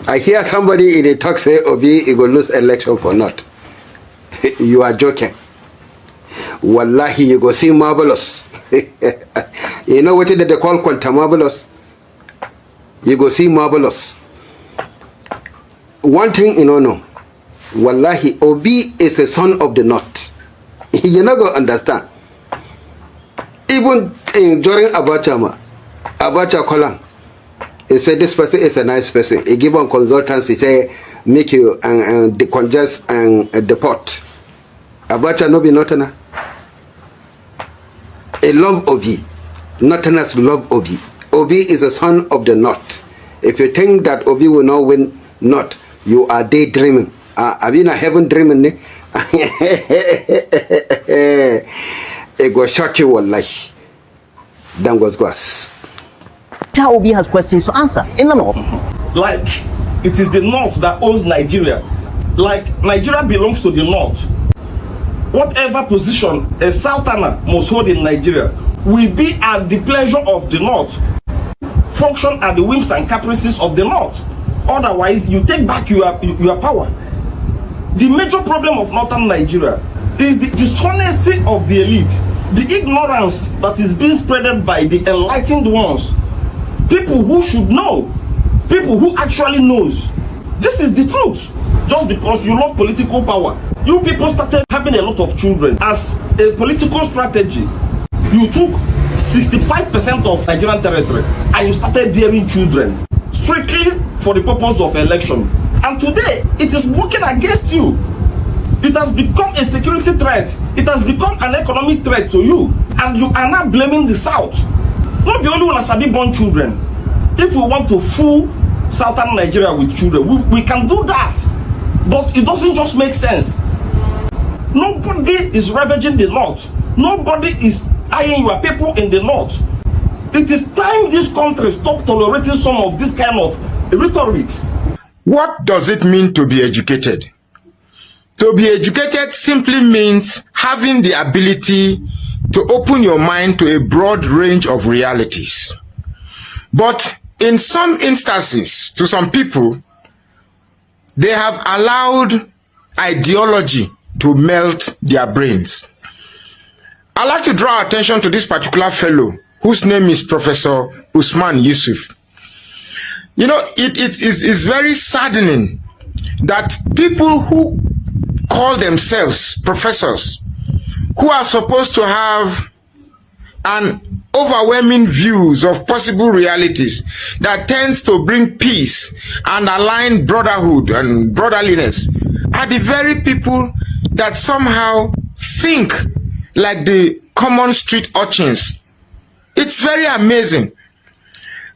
I hear somebody in the talk say Obi he go lose election for not. You are joking. Wallahi, you go see marvelous. You know what they call quantum marvelous? You go see marvelous. One thing you know, Wallahi, Obi is a son of the North. You're not going to understand. Even during Abacha Kolang, he said this person is a nice person. He give on consultants, he say, make you decongest and deport. Abacha no be notana. A love Obi. Notanas love Obi. Obi is a son of the North. If you think that Obi will not win North, you are daydreaming. Are you in a heaven dreaming? It go shock you wallahi. Then goes grass. Obi has questions to answer in the North. Like, it is the North that owns Nigeria. Like, Nigeria belongs to the North. Whatever position a Southerner must hold in Nigeria will be at the pleasure of the North. Function at the whims and caprices of the North. Otherwise, you take back your power. The major problem of Northern Nigeria is the dishonesty of the elite, the ignorance that is being spread by the enlightened ones, people who should know, people who actually knows. This is the truth. Just because you love political power, you people started having a lot of children. As a political strategy, you took 65% of Nigerian territory and you started bearing children strictly for the purpose of election. And today, it is working against you. It has become a security threat. It has become an economic threat to you. And you are now blaming the South. Not the only one as Sabi born children. If we want to fool Southern Nigeria with children, we can do that. But it doesn't just make sense. Nobody is ravaging the North. Nobody is eyeing your people in the North. It is time this country stop tolerating some of this kind of rhetoric. What does it mean to be educated? To be educated simply means having the ability to open your mind to a broad range of realities. But in some instances, to some people, they have allowed ideology to melt their brains. I'd like to draw attention to this particular fellow whose name is Professor Usman Yusuf. You know, it is very saddening that people who call themselves professors, who are supposed to have an overwhelming views of possible realities that tends to bring peace and align brotherhood and brotherliness, are the very people that somehow think like the common street urchins. It's very amazing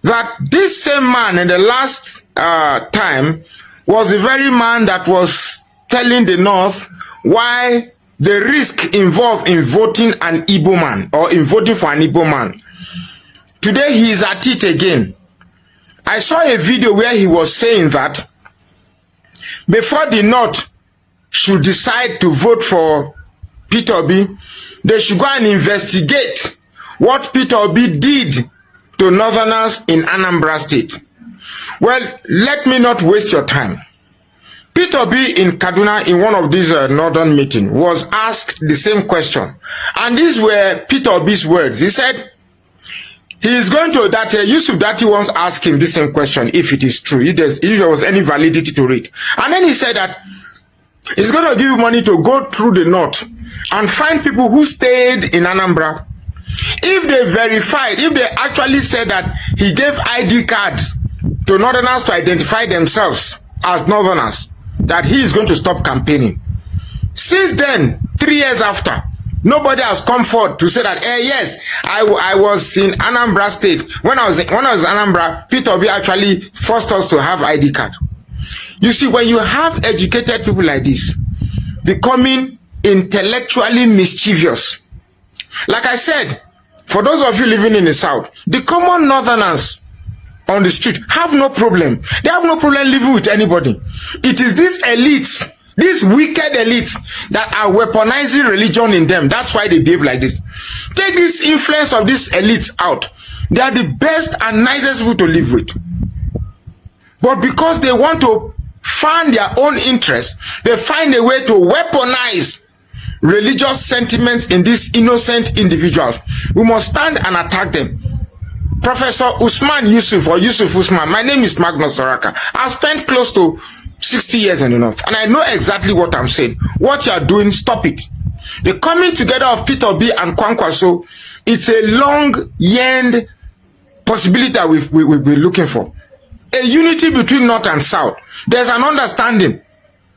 that this same man in the last time was the very man that was telling the North why the risk involved in voting an Igbo man or in voting for an Igbo man. Today he is at it again. I saw a video where he was saying that before the North should decide to vote for Peter Obi, they should go and investigate what Peter Obi did to Northerners in Anambra State. Well, let me not waste your time. Peter Obi in Kaduna, in one of these northern meetings, was asked the same question. And these were Peter Obi's words. He said, he is going to, that Yusuf Dati once asked him the same question, if it is true, if there was any validity to it. And then he said that he's going to give you money to go through the North and find people who stayed in Anambra. If they verified, if they actually said that he gave ID cards to Northerners to identify themselves as Northerners, that he is going to stop campaigning. Since then, 3 years after, nobody has come forward to say that, yes, I was in Anambra State. When I was in Anambra, Peter Obi actually forced us to have ID card. You see, when you have educated people like this, becoming intellectually mischievous, like I said, for those of you living in the South, the common Northerners on the street have no problem. They have no problem living with anybody. It is these elites, these wicked elites, that are weaponizing religion in them. That's why they behave like this. Take this influence of these elites out. They are the best and nicest people to live with. But because they want to fan their own interest, they find a way to weaponize religious sentiments in these innocent individuals. We must stand and attack them. Professor Usman Yusuf or Yusuf Usman, my name is Magnus Soraka. I've spent close to 60 years in the North, and I know exactly what I'm saying. What you are doing, stop it. The coming together of Peter Obi and Kwankwaso, it's a long-yearned possibility that we've been looking for. A unity between North and South. There's an understanding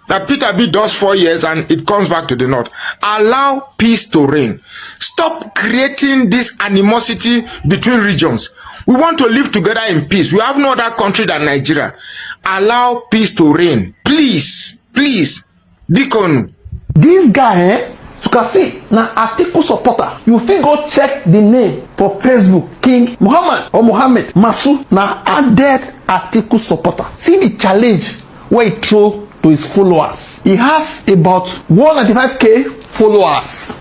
that Peter Obi does 4 years and it comes back to the North. Allow peace to reign. Stop creating this animosity between regions. We want to live together in peace. We have no other country than Nigeria. Allow peace to reign. Please, please. Dikonu. This guy, you can see, na article supporter. You fit go check the name for Facebook. King Muhammad or Muhammad Masu, na added article supporter. See the challenge where he throw to his followers. He has about 195k followers.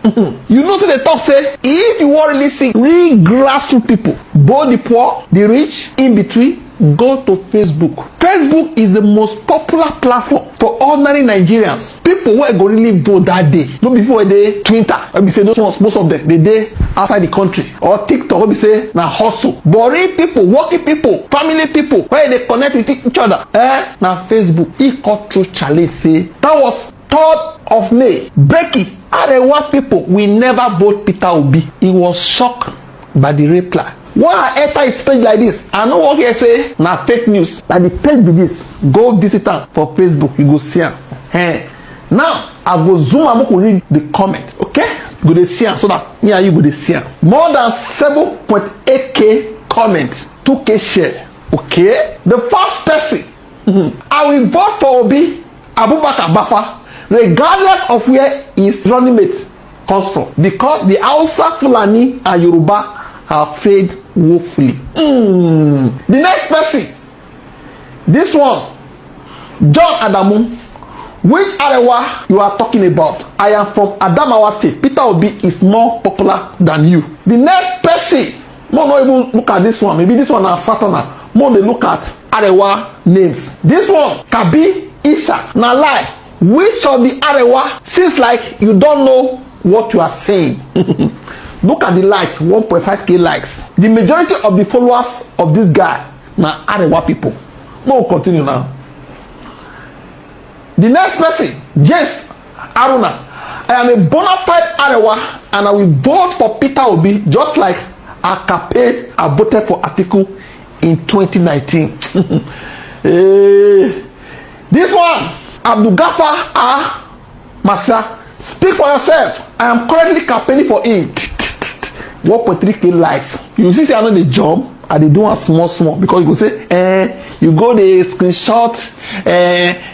You know, they talk say, if you want really see real grassroots people, both the poor, the rich, in between, go to Facebook. Facebook is the most popular platform for ordinary Nigerians. People who go really vote that day. No people where they Twitter. Or be say those ones, most of them, they outside the country. Or TikTok, or be say na hustle. But real people, working people, family people, where they connect with each other. Na Facebook. He cut through challenge say that was 3rd of May. Breaking. Arewa people will never vote Peter Obi. He was shocked by the reply. When I enter his page like this, I know what he say na fake news. Like the page be this. Go visit am for Facebook. You go see am. Now I go zoom and go read the comment. Okay? Go dey see am so that me and you go dey see am. More than 7.8k comments, 2k share. Okay? The first person, I will vote for Obi Abubakar Bafa, regardless of where his running mate comes from, because the Hausa, Fulani, and Yoruba have failed woefully. The next person, this one, John Adamu. Which Arewa you are talking about? I am from Adamawa State. Peter Obi is more popular than you. The next person, more not even look at this one. Maybe this one is Satana. More they look at Arewa names. This one, Kabi Isha. Now lie. Which of the Arewa seems like you don't know what you are saying? Look at the likes, 1.5k likes. The majority of the followers of this guy now Arewa people. We'll continue now. The next person, James Aruna. I am a bona fide Arewa and I will vote for Peter Obi just like I campaigned, I voted for Atiku in 2019. This one, Abdul Gafar Masa. Speak for yourself. I am currently campaigning for him. 1.3k likes. You see, I know the job. And they do one small because you go say, you go the screenshot,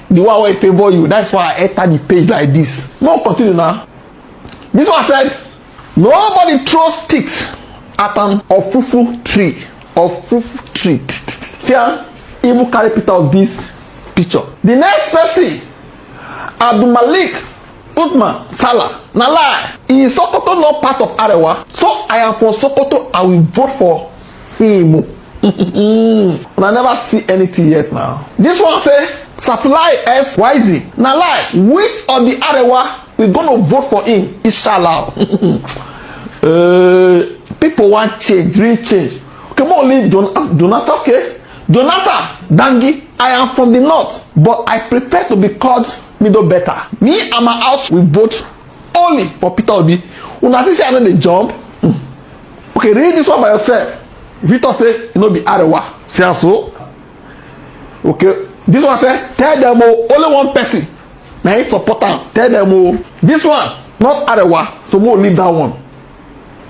the one where favor you. That's why I enter the page like this. No, continue now. This one said, nobody throws sticks at an ofufu tree. Ofufu tree. See, even carry Peter of this picture. The next person, Abdul Malik Uthman Salah. Now lie. Is Sokoto not part of Arewa? So I am from Sokoto. I will vote for him. But I never see anything yet now. This one say Safulai SYZ. Now lie. Which of the Arewa we gonna vote for him? Inshallah. People want change, real change. Okay, more leave Jonathan. Okay, Jonathan Dangi. I am from the north, but I prefer to be called middle better. Me and my house will vote only for Peter Obi. Una see say I know the jump. Okay, read this one by yourself. Victor say you know be Arewa. Say so. Okay, this one say tell them only one person. Now he support am. Tell them this one not Arewa, so we'll leave that one.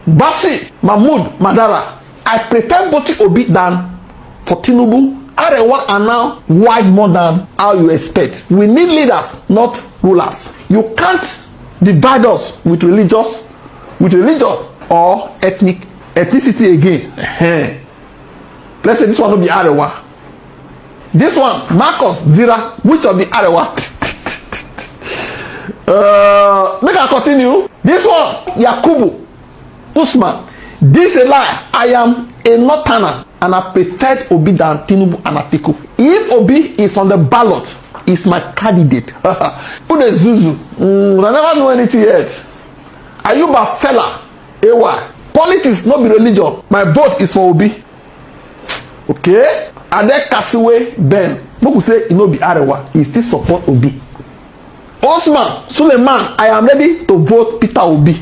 Basi Mahmood Madara. I prefer voting Obi than for Tinubu. Arewa are now wise more than how you expect. We need leaders, not rulers. You can't divide us with religion or ethnicity again. Let's say this one will be Arewa. This one, Marcus Zira, which of the Arewa? Make I continue. This one, Yakubu Usman. This is a lie. I am a northerner and I preferred Obi than Tinubu and Atiku. If Obi is on the ballot, is my candidate. Who the Zuzu? I never know anything yet. Ayuba Fela, Ewa. Politics not be religion. My vote is for Obi. Okay? And then Kasiwe Ben. People say he no be Arewa. He still support Obi. Osman Suleiman, I am ready to vote Peter Obi.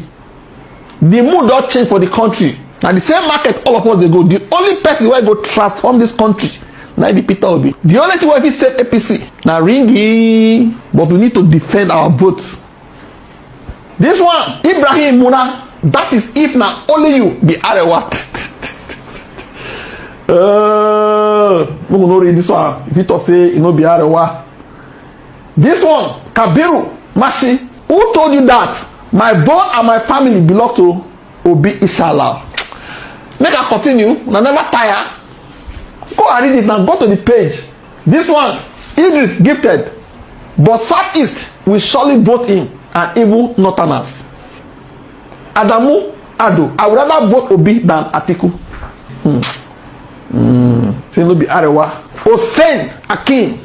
The mood don't change for the country. Now the same market all of us they go. The only person where go transform this country now be Peter Obi. The only thing where we save APC now ringy, but we need to defend our votes. This one, Ibrahim Muna, that is if now only you be Arewa. We will not read this one. If you talk say you know be Arewa. This one, Kabiru Mashi, who told you that my boy and my family belong to Obi Inshallah? Make I continue. I never tire. Go and read it now. Go to the page. This one, Idris gifted, but Southeast will surely vote in and even Northerners. Adamu Ado, I would rather vote Obi than Atiku. Say no be Arewa. Hossein Akin,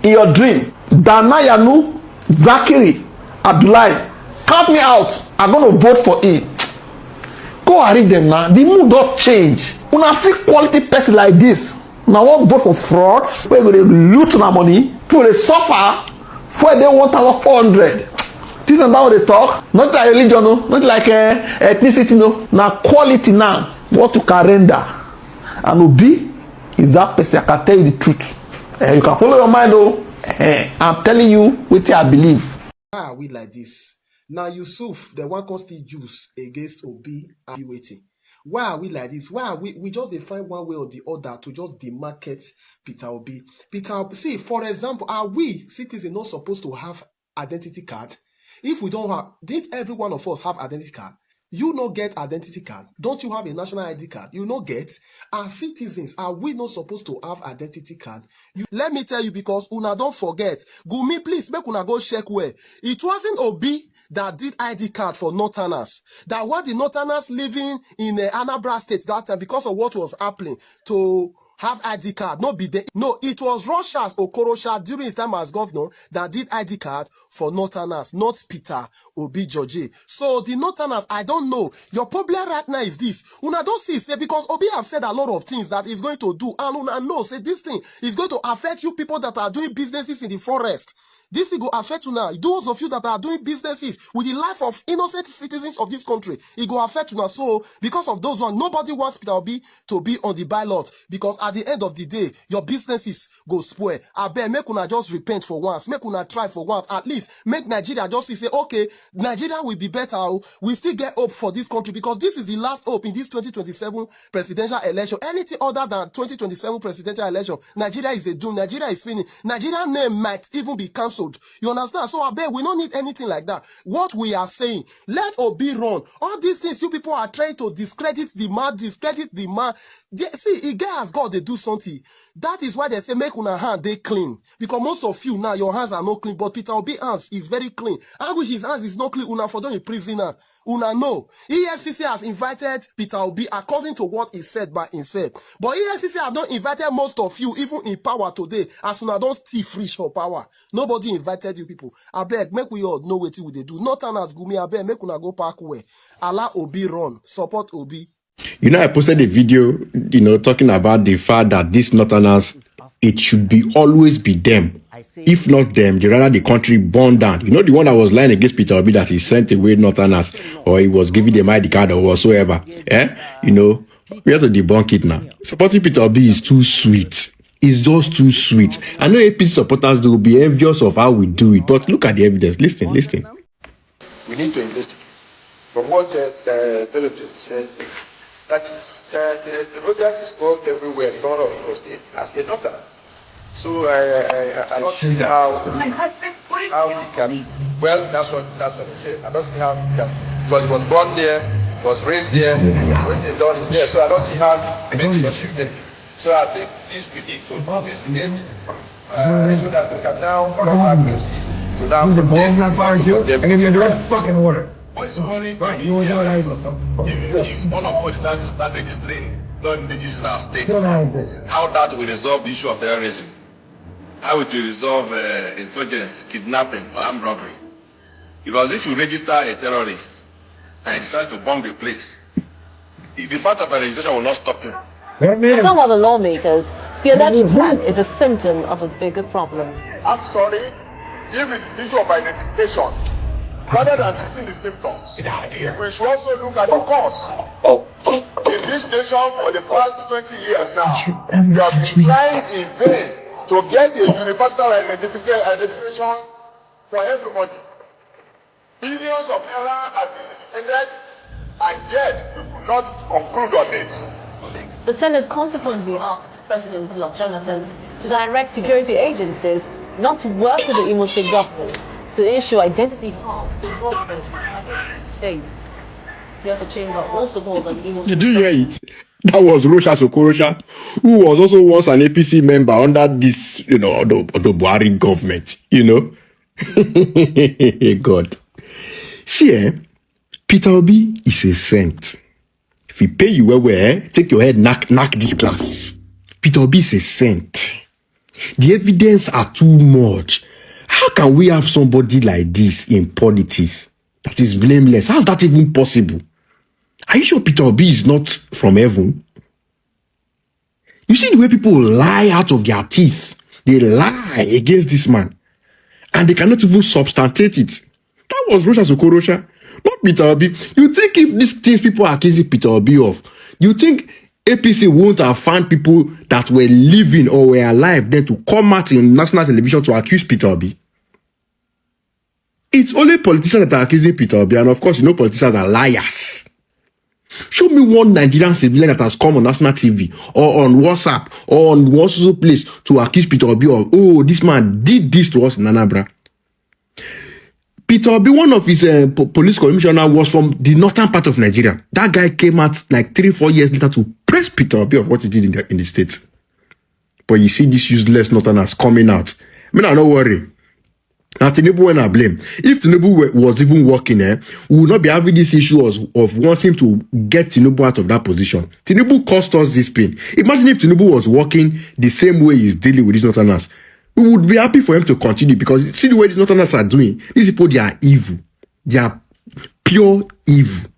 in your dream. Danayanu Zakiri Abdullahi, count me out. I'm going to vote for him. Go and read them now. The mood don't change. When I see quality person like this, now I won't vote for frauds where they loot their money, people they suffer where they want 1,400. This is not how they talk. Not like religion, no. Not like ethnicity, no. Now quality now. What you can render. And Obi is that person. I can tell you the truth. You can follow your mind, though. I'm telling you what I believe. Why are we like this? Now Yusuf, the one constant juice against Obi and waiting. Why are we like this? Why are we just find one way or the other to just demarket Peter Obi? See, for example, are we citizens not supposed to have identity card? If we don't have, did every one of us have identity card? You not get identity card. Don't you have a national ID card? You not get. As citizens, are we not supposed to have identity card? Let me tell you, because una don't forget. Gumi, please make una go check where. It wasn't Obi that did ID card for Northerners. That what the Northerners living in Anambra State that time because of what was happening to have ID card. No, it was Rochas Okorosha during his time as governor that did ID card for Northerners, not Peter Obi George. So the Northerners, I don't know. Your problem right now is this. Una don't see, say, because Obi have said a lot of things that he's going to do. And una know, say, this thing is going to affect you people that are doing businesses in the forest. This will affect you now. Those of you that are doing businesses with the life of innocent citizens of this country, it will affect you now. So, because of those ones, nobody wants Peter Obi to be on the ballot. Because at the end of the day, your businesses go spoil. I bet make una just repent for once. Make una try for once. At least make Nigeria just say, okay, Nigeria will be better. We still get hope for this country because this is the last hope in this 2027 presidential election. Anything other than 2027 presidential election, Nigeria is a doom. Nigeria is finished. Nigeria name might even be cancelled. You understand? So I bet we don't need anything like that. What we are saying, let Obi run. All these things you people are trying to discredit the man. See, a guy has got to do something. That is why they say make una hand they clean. Because most of you now, your hands are not clean. But Peter Obi hands is very clean. And which his hands is not clean, una for them prisoner. Una know. EFCC has invited Peter Obi according to what he said by himself. But EFCC have not invited most of you, even in power today, as una don't thief rich for power. Nobody invited you people. I beg, make we all know what they do. Not an as Gumi, I beg, make una go park where. Allow Obi run. Support Obi. You know, I posted a video, talking about the fact that these Northerners, it should be always be them. If not them, they rather the country burn down. You know, the one that was lying against Peter Obi that he sent away Northerners or he was giving them ID card or whatsoever. We have to debunk it now. Supporting Peter Obi is too sweet. It's just too sweet. I know APC supporters will be envious of how we do it, but look at the evidence. Listen. We need to investigate. From what the said, that is, the Rogers is called everywhere, in all of the state, as a daughter. So I don't see how we can. Well, that's what they say. I don't see how we can, because he was born there, was raised there, when they done it there. So I don't see how it makes such a thing. So I think this we need to investigate so that we can now come back to see. So now, the ball's not fired too. I give you a direct fucking order. What's funny to me here is if all of us decide to start registering non-indigenous in our states, how that will resolve the issue of terrorism, how it will resolve insurgents, kidnapping, or armed robbery. Because if you register a terrorist and he decides to bomb the place, the fact of a registration will not stop him. Some other lawmakers fear that ban is a symptom of a bigger problem. I'm sorry, if it's the issue of identification, rather than treating the symptoms, we should also look at the cause. In this nation for the past 20 years now, we have been trying in vain to get a universal identification for everybody. Billions of naira have been spent, and yet we could not conclude on it. The Senate consequently asked President Goodluck Jonathan to direct security agencies not to work with the Imo State government to issue identity cards to brokers from states. The upper chamber also called on Imo State. Did you hear it? That was Rosha Sokorosha, who was also once an APC member under this, the Buhari government, God. See, Peter Obi is a saint. If he pay you well, take your head, knock this glass. Peter Obi is a saint. The evidence are too much. How can we have somebody like this in politics that is blameless? How's that even possible? Are you sure Peter Obi is not from heaven? You see the way people lie out of their teeth. They lie against this man. And they cannot even substantiate it. That was Rosha Sokorosha, not Peter Obi. You think if these things people are accusing Peter Obi of, you think APC won't have found people that were living or were alive then to come out in national television to accuse Peter Obi? It's only politicians that are accusing Peter Obi, and of course, politicians are liars. Show me one Nigerian civilian that has come on national TV or on WhatsApp or on one social place to accuse Peter Obi of, oh, this man did this to us in Anambra. Peter Obi, one of his police commissioner, was from the northern part of Nigeria. That guy came out like 3-4 years later to praise Peter Obi of what he did in the States. But you see this useless northerners coming out. I don't worry. Now, Tinubu when I blame. If Tinubu was even working there, we would not be having this issue of wanting to get Tinubu out of that position. Tinubu cost us this pain. Imagine if Tinubu was working the same way he's dealing with these northerners. We would be happy for him to continue, because see the way the northerners are doing. These people, they are evil. They are pure evil.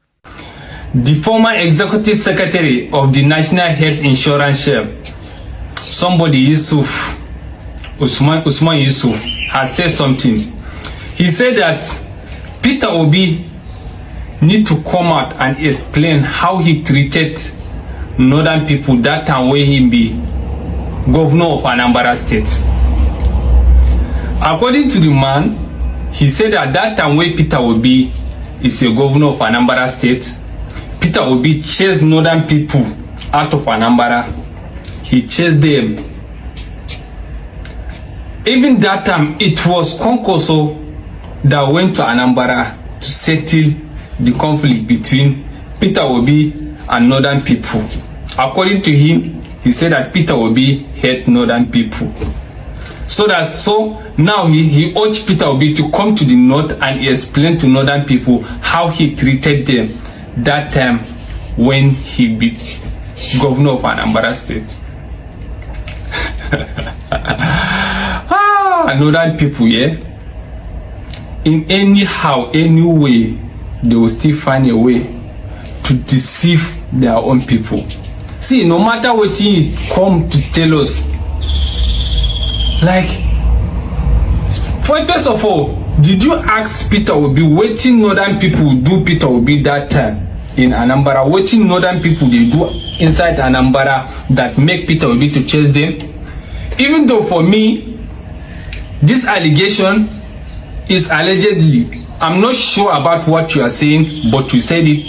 The former executive secretary of the National Health Insurance Share, somebody Yusuf Usman Yusuf, has said something. He said that Peter Obi need to come out and explain how he treated northern people that time when he be governor of Anambra State. According to the man, he said that that time when Peter Obi is a governor of Anambra State, Peter Obi chased northern people out of Anambra. He chased them. Even that time, it was Konkoso that went to Anambra to settle the conflict between Peter Obi and northern people. According to him, he said that Peter Obi hate northern people. So now he urged Peter Obi to come to the north and explain to northern people how he treated them that time when he be governor of Anambra State. Northern people, yeah, in any way, they will still find a way to deceive their own people. See, no matter what you come to tell us, like, first of all, did you ask Peter Obi wetin northern people do Peter Obi that time in Anambra? Wetin northern people they do inside Anambra that make Peter Obi to chase them? Even though for me, this allegation is allegedly, I'm not sure about what you are saying, but you said it.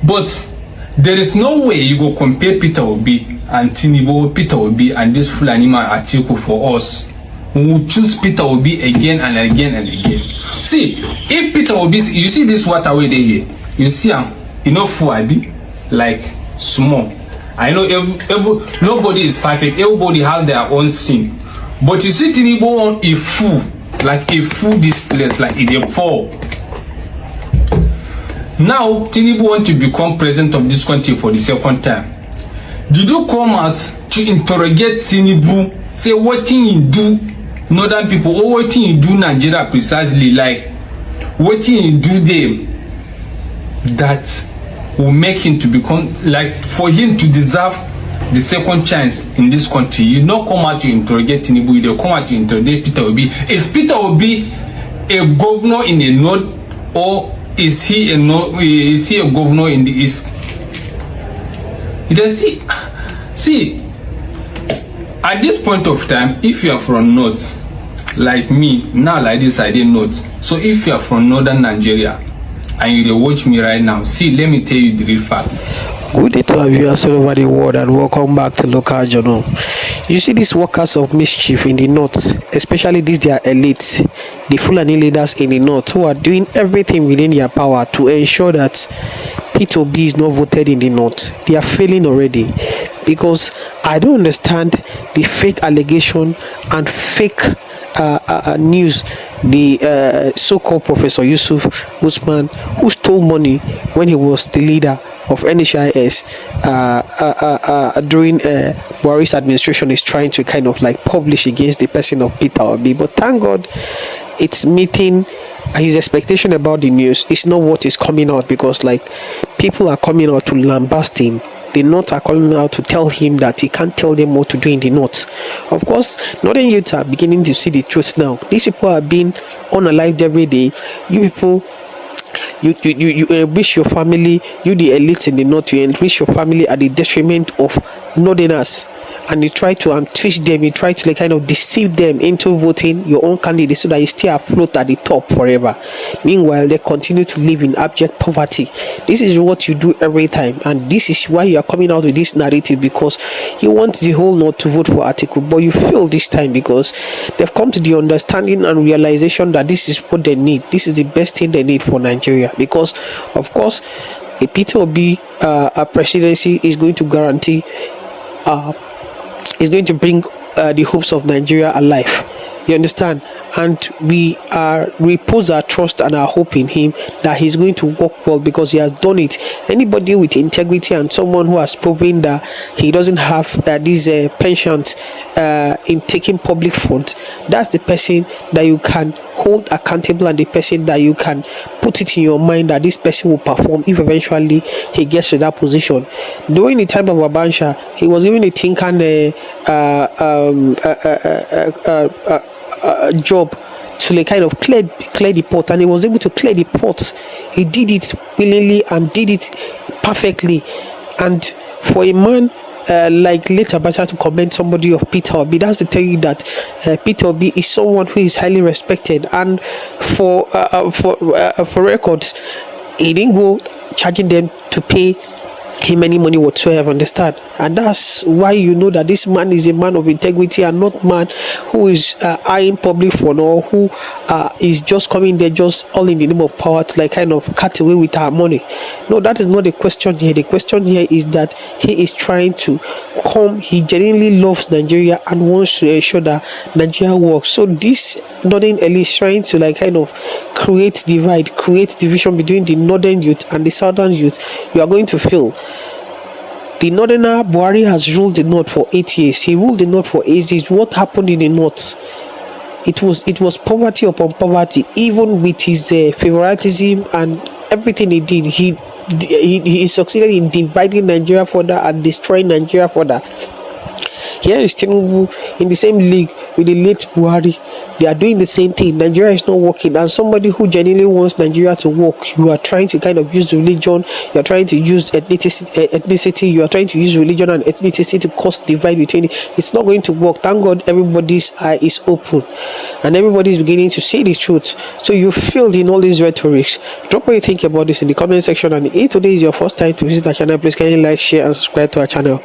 But there is no way you go compare Peter Obi and Tinubu, Peter Obi and this Fulani man article for us. We will choose Peter Obi again and again and again. See, if Peter Obi, you see this waterway there here, you see him, Fuabi, like small. I know nobody is perfect, everybody has their own sin. But you see Tinubu on a fool, like a fool this place, like it a fall. Now, Tinubu want to become president of this country for the second time. Did you come out to interrogate Tinubu, say what thing you do northern people, or what thing you do Nigeria precisely, like what thing you do them that will make him to become, like for him to deserve the second chance in this country? You don't come out to interrogate Tinubu, you don't come out to interrogate Peter Obi. Is Peter Obi a governor in the north, or is he a governor in the east? You just see, at this point of time, if you are from north, like me, now like this I didn't north. So if you are from northern Nigeria and you watch me right now, see, let me tell you the real fact. Good day to our viewers all over the world, and welcome back to Local Journal. You see these workers of mischief in the north, especially these their elites, the Fulani leaders in the north, who are doing everything within their power to ensure that Peter Obi is not voted in the north. They are failing already, because I don't understand the fake allegation and fake news. The so-called Professor Yusuf Usman, who stole money when he was the leader of NHIS during Buhari's administration, is trying to kind of like publish against the person of Peter Obi. But thank God it's meeting his expectation about the news. It's not what is coming out, because like people are coming out to lambast him. The North are calling out to tell him that he can't tell them what to do in the North. Of course, Northern youth are beginning to see the truth now. These people are being unalived every day. You people, you enrich your family. You the elites in the North, you enrich your family at the detriment of Northerners. And you try to twist them, you try to like kind of deceive them into voting your own candidate so that you stay afloat at the top forever. Meanwhile, they continue to live in abject poverty. This is what you do every time, and this is why you are coming out with this narrative, because you want the whole North to vote for Atiku, but you fail this time because they've come to the understanding and realization that this is what they need. This is the best thing they need for Nigeria, because of course a Peter Obi presidency is going to guarantee is going to bring the hopes of Nigeria alive. You understand? And we repose our trust and our hope in him that he's going to work well, because he has done it. Anybody with integrity and someone who has proven that he doesn't have these pensions in taking public funds, that's the person that you can hold accountable, and the person that you can put it in your mind that this person will perform if eventually he gets to that position. During the time of Abansha, he was given a Tinkan job to like kind of clear the port, and he was able to clear the port. He did it willingly and did it perfectly. And for a man like late Abacha to comment somebody of Peter Obi, that's to tell you that Peter Obi is someone who is highly respected. And for records, he didn't go charging them to pay him any money whatsoever, understand? And that's why you know that this man is a man of integrity, and not man who is eyeing public fund, or who is just coming there just all in the name of power to like kind of cut away with our money. No, that is not the question here. The question here is that he is trying to come, he genuinely loves Nigeria and wants to ensure that Nigeria works. So this northern elite is trying to like kind of create divide, create division between the northern youth and the southern youth. You are going to fail. The northerner Buhari has ruled the north for 8 years. He ruled the north for 8 years. What happened in the north? It was poverty upon poverty. Even with his favoritism and everything he did, he succeeded in dividing Nigeria further and destroying Nigeria further. Here is Tinubu in the same league with the late Buhari. They are doing the same thing. Nigeria is not working, and somebody who genuinely wants Nigeria to work, you are trying to kind of use religion, you are trying to use ethnicity, you are trying to use religion and ethnicity to cause divide between it. It's not going to work. Thank God everybody's eye is open and everybody is beginning to see the truth. So you failed in all these rhetorics. Drop what you think about this in the comment section, and if today is your first time to visit our channel, please kindly like, share and subscribe to our channel.